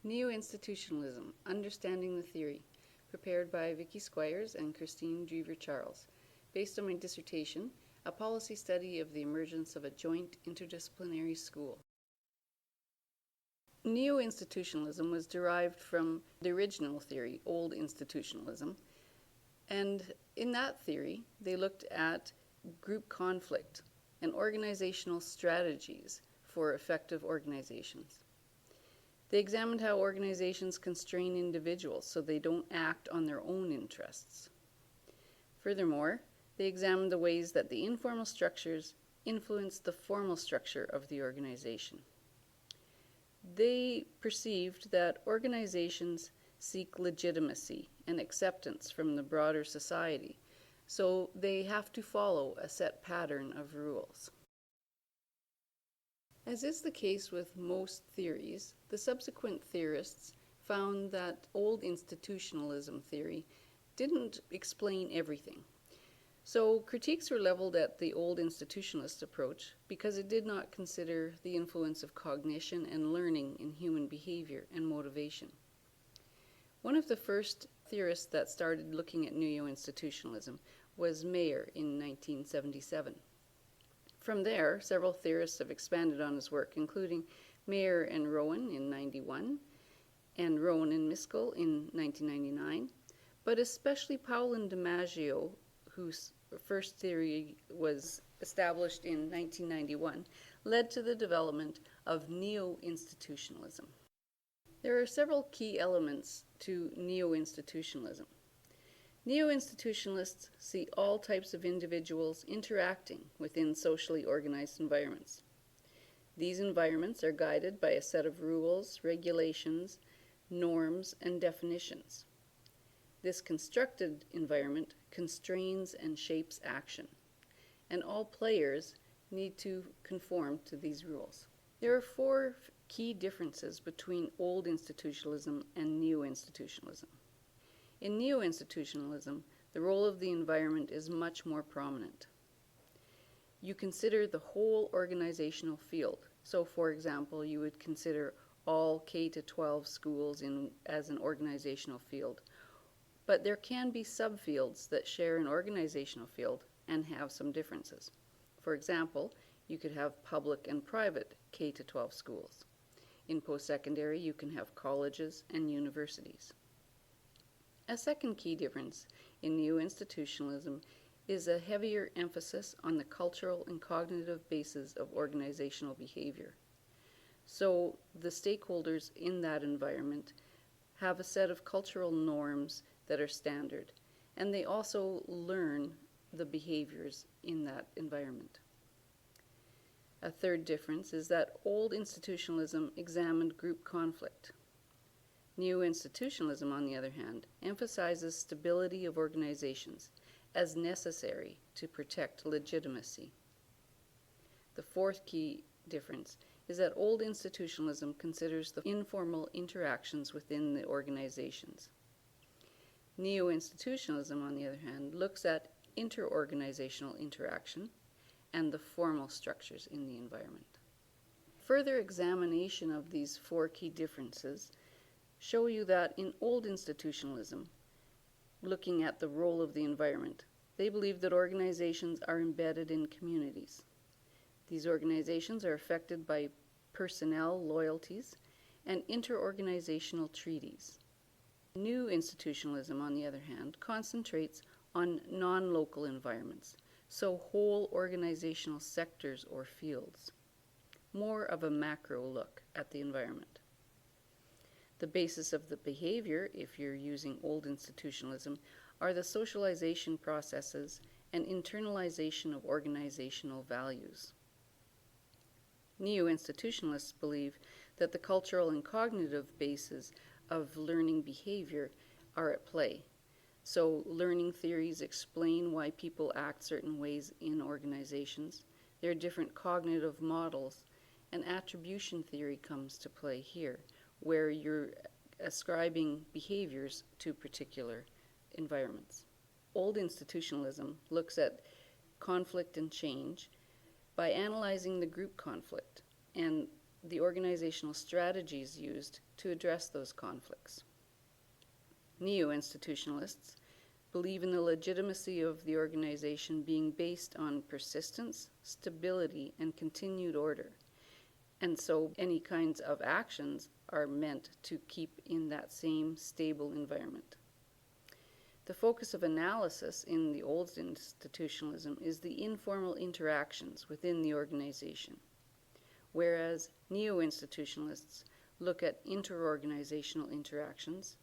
Neoinstitutionalism, Understanding the Theory, prepared by Vicky Squires and Christine Drever-Charles, based on my dissertation, A Policy Study of the Emergence of a Joint Interdisciplinary School. Neo-institutionalism was derived from the original theory, Old Institutionalism, and in that theory, they looked at group conflict and organizational strategies for effective organizations. They examined how organizations constrain individuals so they don't act on their own interests. Furthermore, they examined the ways that the informal structures influence the formal structure of the organization. They perceived that organizations seek legitimacy and acceptance from the broader society, so they have to follow a set pattern of rules. As is the case with most theories, the subsequent theorists found that old institutionalism theory didn't explain everything. So critiques were leveled at the old institutionalist approach because it did not consider the influence of cognition and learning in human behavior and motivation. One of the first theorists that started looking at neo-institutionalism was Mayer in 1977. From there, several theorists have expanded on his work, including Mayer and Rowan in 1991, and Rowan and Miskell in 1999, but especially Powell and DiMaggio, whose first theory was established in 1991, led to the development of neo-institutionalism. There are several key elements to neo-institutionalism. Neo-institutionalists see all types of individuals interacting within socially organized environments. These environments are guided by a set of rules, regulations, norms, and definitions. This constructed environment constrains and shapes action, and all players need to conform to these rules. There are four key differences between old institutionalism and neo-institutionalism. In neo-institutionalism, the role of the environment is much more prominent. You consider the whole organizational field. So, for example, you would consider all K-12 schools as an organizational field. But there can be subfields that share an organizational field and have some differences. For example, you could have public and private K-12 schools. In post-secondary, you can have colleges and universities. A second key difference in neo-institutionalism is a heavier emphasis on the cultural and cognitive basis of organizational behavior. So the stakeholders in that environment have a set of cultural norms that are standard, and they also learn the behaviors in that environment. A third difference is that old institutionalism examined group conflict. Neo-institutionalism, on the other hand, emphasizes stability of organizations as necessary to protect legitimacy. The fourth key difference is that old institutionalism considers the informal interactions within the organizations. Neo-institutionalism, on the other hand, looks at interorganizational interaction and the formal structures in the environment. Further examination of these four key differences show you that in old institutionalism, looking at the role of the environment, they believe that organizations are embedded in communities. These organizations are affected by personnel loyalties and interorganizational treaties. New institutionalism, on the other hand, concentrates on non-local environments, so whole organizational sectors or fields. More of a macro look at the environment. The basis of the behavior, if you're using old institutionalism, are the socialization processes and internalization of organizational values. Neo-institutionalists believe that the cultural and cognitive bases of learning behavior are at play. So learning theories explain why people act certain ways in organizations. There are different cognitive models, and attribution theory comes to play here, where you're ascribing behaviors to particular environments. Old institutionalism looks at conflict and change by analyzing the group conflict and the organizational strategies used to address those conflicts. Neo-institutionalists believe in the legitimacy of the organization being based on persistence, stability, and continued order. And so any kinds of actions are meant to keep in that same stable environment. The focus of analysis in the old institutionalism is the informal interactions within the organization, whereas neo-institutionalists look at interorganizational interactions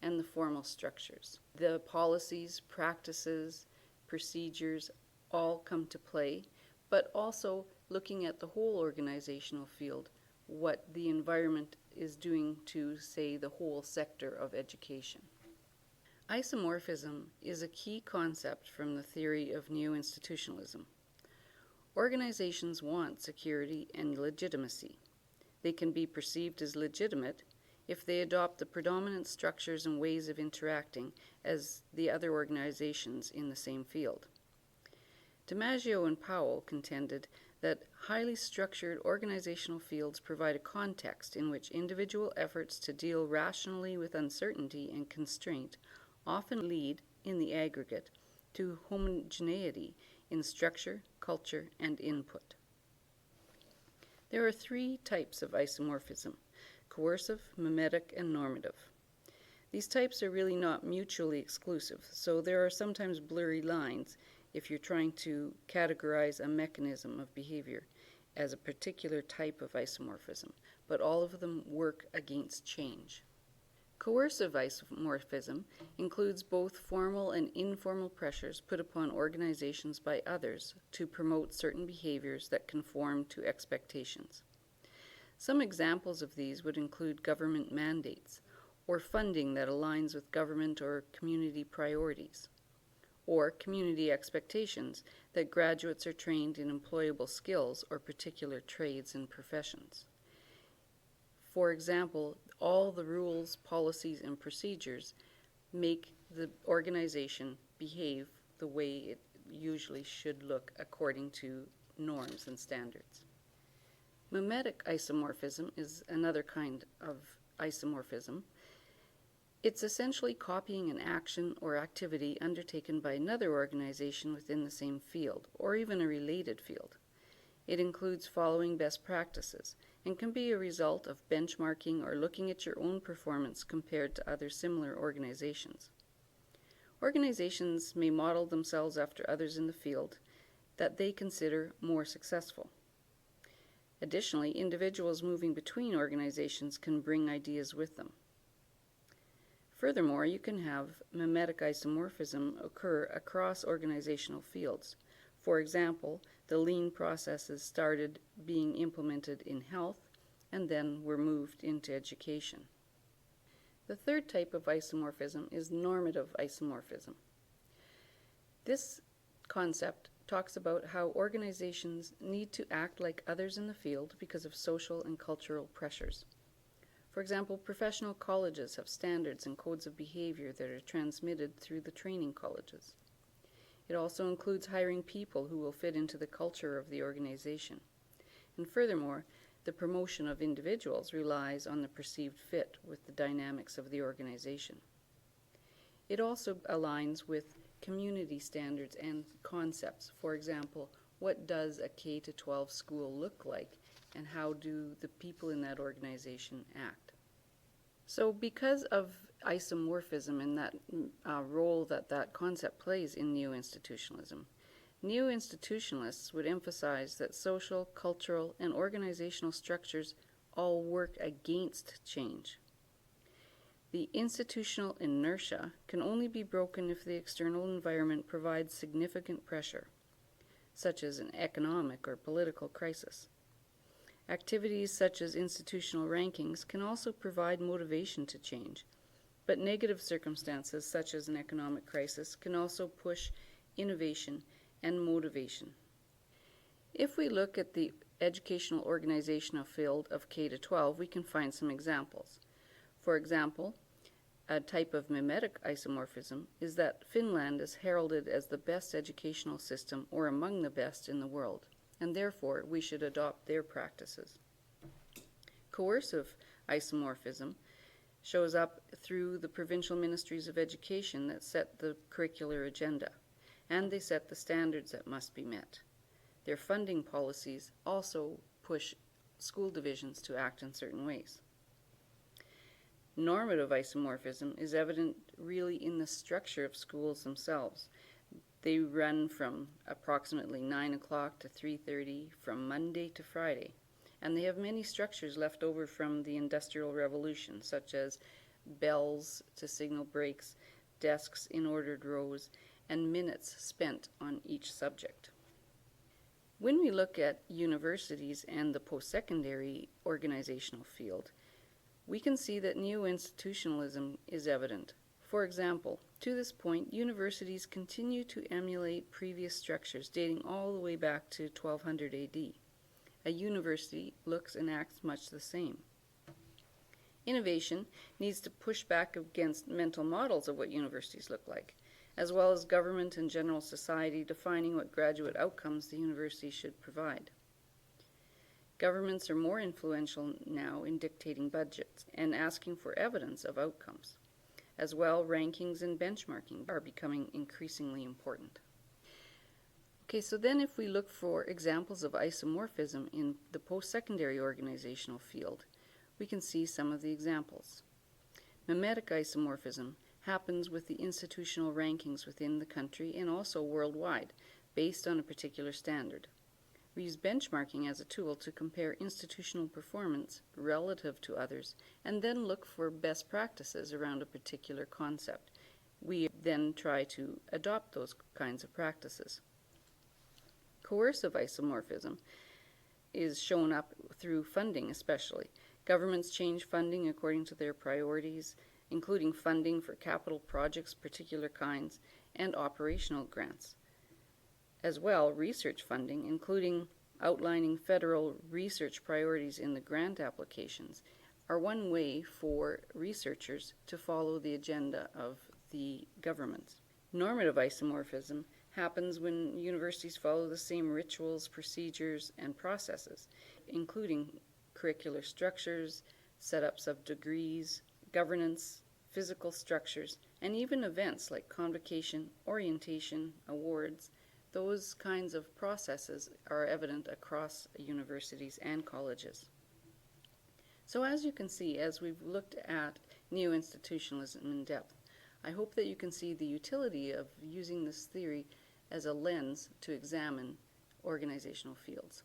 and the formal structures. The policies, practices, procedures all come to play, but also looking at the whole organizational field, what the environment is doing to, say, the whole sector of education. Isomorphism is a key concept from the theory of neo-institutionalism. Organizations want security and legitimacy. They can be perceived as legitimate if they adopt the predominant structures and ways of interacting as the other organizations in the same field. DiMaggio and Powell contended that highly structured organizational fields provide a context in which individual efforts to deal rationally with uncertainty and constraint often lead, in the aggregate, to homogeneity in structure, culture, and input. There are three types of isomorphism: coercive, mimetic, and normative. These types are really not mutually exclusive, so there are sometimes blurry lines if you're trying to categorize a mechanism of behavior as a particular type of isomorphism, but all of them work against change. Coercive isomorphism includes both formal and informal pressures put upon organizations by others to promote certain behaviors that conform to expectations. Some examples of these would include government mandates, or funding that aligns with government or community priorities, or community expectations that graduates are trained in employable skills or particular trades and professions. For example, all the rules, policies, and procedures make the organization behave the way it usually should look according to norms and standards. Mimetic isomorphism is another kind of isomorphism. It's essentially copying an action or activity undertaken by another organization within the same field, or even a related field. It includes following best practices and can be a result of benchmarking or looking at your own performance compared to other similar organizations. Organizations may model themselves after others in the field that they consider more successful. Additionally, individuals moving between organizations can bring ideas with them. Furthermore, you can have mimetic isomorphism occur across organizational fields. For example, the lean processes started being implemented in health and then were moved into education. The third type of isomorphism is normative isomorphism. This concept talks about how organizations need to act like others in the field because of social and cultural pressures. For example, professional colleges have standards and codes of behavior that are transmitted through the training colleges. It also includes hiring people who will fit into the culture of the organization. And furthermore, the promotion of individuals relies on the perceived fit with the dynamics of the organization. It also aligns with community standards and concepts. For example, what does a K-12 school look like, and how do the people in that organization act? So because of isomorphism and that role that concept plays in neo-institutionalism, neo-institutionalists would emphasize that social, cultural, and organizational structures all work against change. The institutional inertia can only be broken if the external environment provides significant pressure, such as an economic or political crisis. Activities such as institutional rankings can also provide motivation to change, but negative circumstances such as an economic crisis can also push innovation and motivation. If we look at the educational organizational field of K-12, we can find some examples. For example, a type of mimetic isomorphism is that Finland is heralded as the best educational system or among the best in the world, and therefore we should adopt their practices. Coercive isomorphism shows up through the provincial ministries of education that set the curricular agenda, and they set the standards that must be met. Their funding policies also push school divisions to act in certain ways. Normative isomorphism is evident really in the structure of schools themselves. They run from approximately 9 o'clock to 3:30 from Monday to Friday, and they have many structures left over from the Industrial Revolution, such as bells to signal breaks, desks in ordered rows, and minutes spent on each subject. When we look at universities and the post-secondary organizational field, we can see that neo-institutionalism is evident. For example, to this point, universities continue to emulate previous structures dating all the way back to 1200 AD. A university looks and acts much the same. Innovation needs to push back against mental models of what universities look like, as well as government and general society defining what graduate outcomes the university should provide. Governments are more influential now in dictating budgets and asking for evidence of outcomes. As well, rankings and benchmarking are becoming increasingly important. Okay, so then if we look for examples of isomorphism in the post-secondary organizational field, we can see some of the examples. Mimetic isomorphism happens with the institutional rankings within the country and also worldwide, based on a particular standard. We use benchmarking as a tool to compare institutional performance relative to others and then look for best practices around a particular concept. We then try to adopt those kinds of practices. Coercive isomorphism is shown up through funding especially. Governments change funding according to their priorities, including funding for capital projects, particular kinds, and operational grants. As well, research funding, including outlining federal research priorities in the grant applications, are one way for researchers to follow the agenda of the government. Normative isomorphism happens when universities follow the same rituals, procedures, and processes, including curricular structures, setups of degrees, governance, physical structures, and even events like convocation, orientation, awards. Those kinds of processes are evident across universities and colleges. So as you can see, as we've looked at neo-institutionalism in depth, I hope that you can see the utility of using this theory as a lens to examine organizational fields.